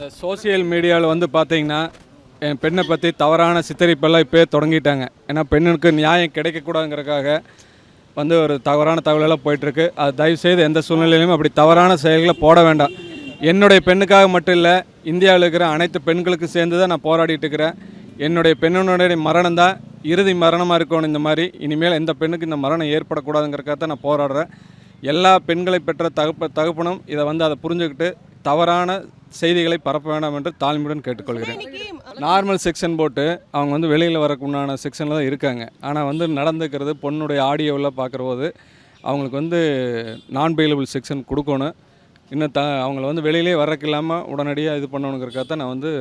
இந்த சோசியல் மீடியாவில் வந்து பார்த்தீங்கன்னா என் பெண்ணை பற்றி தவறான சித்தரிப்பெல்லாம் இப்போயே தொடங்கிட்டாங்க. ஏன்னா பெண்ணுக்கு நியாயம் கிடைக்கக்கூடாதுங்கிறதுக்காக வந்து ஒரு தவறான தகவலெல்லாம் போயிட்டுருக்கு. அது தயவுசெய்து எந்த சூழ்நிலையிலும் அப்படி தவறான செயல்களை போட வேண்டாம். என்னுடைய பெண்ணுக்காக மட்டும் இல்லை, இந்தியாவில் இருக்கிற அனைத்து பெண்களுக்கு சேர்ந்து தான் நான் போராடிட்டு இருக்கிறேன். என்னுடைய பெண்ணுடைய மரணம் தான் இறுதி மரணமாக இருக்கணும். இந்த மாதிரி இனிமேல் எந்த பெண்ணுக்கு இந்த மரணம் ஏற்படக்கூடாதுங்கிறக்காக தான் நான் போராடுறேன். எல்லா பெண்களை பெற்ற தகப்பனும் இதை வந்து அதை புரிஞ்சுக்கிட்டு தவறான செய்திகளை பரப்ப வேண்டாம் என்று தாழ்மையுடன் கேட்டுக்கொள்கிறேன். நார்மல் செக்ஷன் போட்டு அவங்க வந்து வெளியில் வரக்குண்டான செக்ஷனில் தான் இருக்காங்க. ஆனால் வந்து நடந்துக்கிறது பொண்ணுடைய ஆடியோவில் பார்க்குற போது அவங்களுக்கு வந்து நான் பெயிலபிள் செக்ஷன் கொடுக்கணும். இன்னும் அவங்கள வந்து வெளியிலே வரக்கு இல்லாமல் உடனடியாக இது பண்ணணுங்கிறக்காக தான் நான் வந்து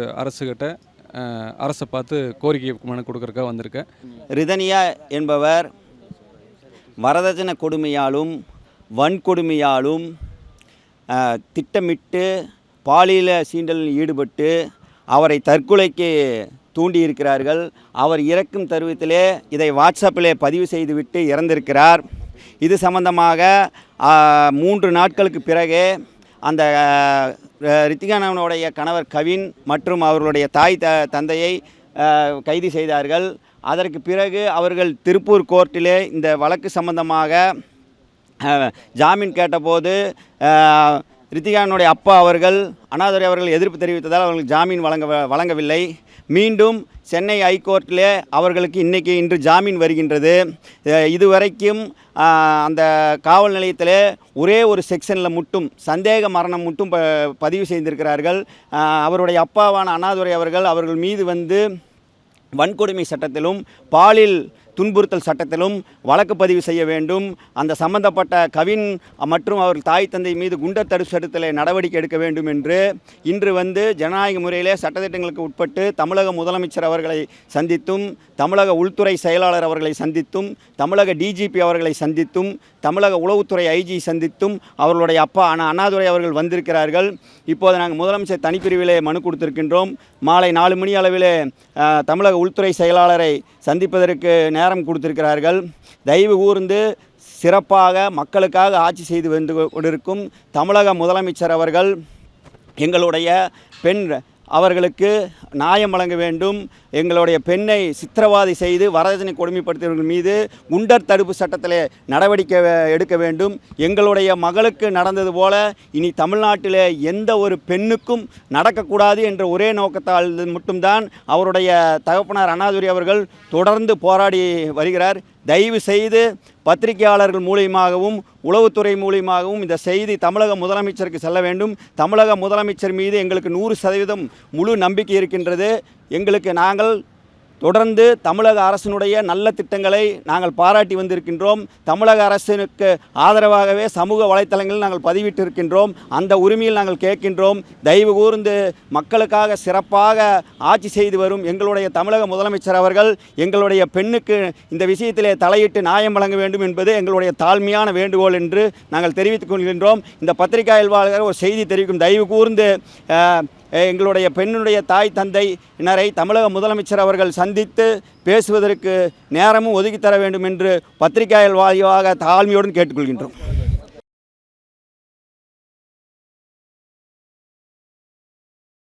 அரசை பார்த்து கோரிக்கை மனு கொடுக்குறக்காக வந்திருக்கேன். ரிதனியா என்பவர் வரதட்சணை கொடுமையாலும் வன்கொடுமையாலும் திட்டமிட்டு பாலியல் சீண்டலில் ஈடுபட்டு அவரை தற்கொலைக்கு தூண்டியிருக்கிறார்கள். அவர் இறக்கும் தருவத்திலே இதை வாட்ஸ்அப்பிலே பதிவு செய்துவிட்டு இறந்திருக்கிறார். இது சம்பந்தமாக 3 நாட்களுக்கு பிறகு அந்த ரித்திகானவனுடைய கணவர் கவின் மற்றும் அவர்களுடைய தாய் தந்தையை கைது செய்தார்கள். அதற்கு பிறகு அவர்கள் திருப்பூர் கோர்ட்டிலே இந்த வழக்கு சம்பந்தமாக ஜாமீன் கேட்டபோது ரித்திகானுடைய அப்பா அவர்கள் அண்ணாதுரை அவர்கள் எதிர்ப்பு தெரிவித்ததால் அவர்களுக்கு ஜாமீன் வழங்கவில்லை. மீண்டும் சென்னை ஹைகோர்ட்டிலே அவர்களுக்கு இன்று ஜாமீன் வருகின்றது. இதுவரைக்கும் அந்த காவல் நிலையத்திலே ஒரே ஒரு செக்ஷனில் மட்டும் சந்தேக மரணம் மட்டும் பதிவு செய்திருக்கிறார்கள். அவருடைய அப்பாவான அண்ணாதுரை அவர்கள் மீது வந்து வன்கொடுமை சட்டத்திலும் பாலியல் துன்புறுத்தல் சட்டத்திலும் வழக்கு பதிவு செய்ய வேண்டும். அந்த சம்பந்தப்பட்ட கவின் மற்றும் அவர் தாய் தந்தை மீது குண்டர் தடுப்பு சட்டத்தில் நடவடிக்கை எடுக்க வேண்டும் என்று இன்று வந்து ஜனநாயக முறையிலே சட்டத்திட்டங்களுக்கு உட்பட்டு தமிழக முதலமைச்சர் அவர்களை சந்தித்தும் தமிழக உள்துறை செயலாளர் அவர்களை சந்தித்தும் தமிழக டிஜிபி அவர்களை சந்தித்தும் தமிழக உளவுத்துறை ஐஜி சந்தித்தும் அவர்களுடைய அப்பா அண்ணாதுரை அவர்கள் வந்திருக்கிறார்கள். இப்போது நாங்கள் முதலமைச்சர் தனிப்பிரிவிலே மனு கொடுத்திருக்கின்றோம். மாலை 4 மணி அளவிலே தமிழக உள்துறை செயலாளரை சந்திப்பதற்கு நேரம் கொடுத்திருக்கிறார்கள். தயவு கூர்ந்து சிறப்பாக மக்களுக்காக ஆட்சி செய்து வந்து கொண்டிருக்கும் தமிழக முதலமைச்சர் அவர்கள் எங்களுடைய பெண் அவர்களுக்கு நியாயம் வழங்க வேண்டும். எங்களுடைய பெண்ணை சித்திரவாதை செய்து வரதட்சணை கொடுமைப்படுத்தியவர்கள் மீது குண்டர் தடுப்பு சட்டத்தில் நடவடிக்கை எடுக்க வேண்டும். எங்களுடைய மகளுக்கு நடந்தது போல இனி தமிழ்நாட்டில் எந்த ஒரு பெண்ணுக்கும் நடக்கக்கூடாது என்ற ஒரே நோக்கத்தால் மட்டும்தான் அவருடைய தகப்பனார் அண்ணாதுரை அவர்கள் தொடர்ந்து போராடி வருகிறார். தயவு செய்து பத்திரிகையாளர்கள் மூலியமாகவும் உளவுத்துறை மூலியமாகவும் இந்த செய்தி தமிழக முதலமைச்சருக்கு செல்ல வேண்டும். தமிழக முதலமைச்சர் மீது எங்களுக்கு 100% முழு நம்பிக்கை இருக்கின்றது. நாங்கள் தொடர்ந்து தமிழக அரசினுடைய நல்ல திட்டங்களை நாங்கள் பாராட்டி வந்திருக்கின்றோம். தமிழக அரசுக்கு ஆதரவாகவே சமூக வலைத்தளங்களில் நாங்கள் பதிவிட்டிருக்கின்றோம். அந்த உரிமையில் நாங்கள் கேட்கின்றோம். தயவு கூர்ந்து மக்களுக்காக சிறப்பாக ஆட்சி செய்து வரும் எங்களுடைய தமிழக முதலமைச்சர் அவர்கள் எங்களுடைய பெண்ணுக்கு இந்த விஷயத்திலே தலையிட்டு நியாயம் வழங்க வேண்டும் என்பது எங்களுடைய தாழ்மையான வேண்டுகோள் என்று நாங்கள் தெரிவித்துக் கொள்கின்றோம். இந்த பத்திரிகையாளர் ஒரு செய்தி தெரிவிக்கும். தயவு கூர்ந்து எங்களுடைய பெண்ணுடைய தாய் தந்தையினரை தமிழக முதலமைச்சர் அவர்கள் சந்தித்து பேசுவதற்கு நேரமும் ஒதுக்கித்தர வேண்டும் என்று பத்திரிகையாளர் வாயிலாக தாழ்மையுடன் கேட்டுக்கொள்கின்றோம்.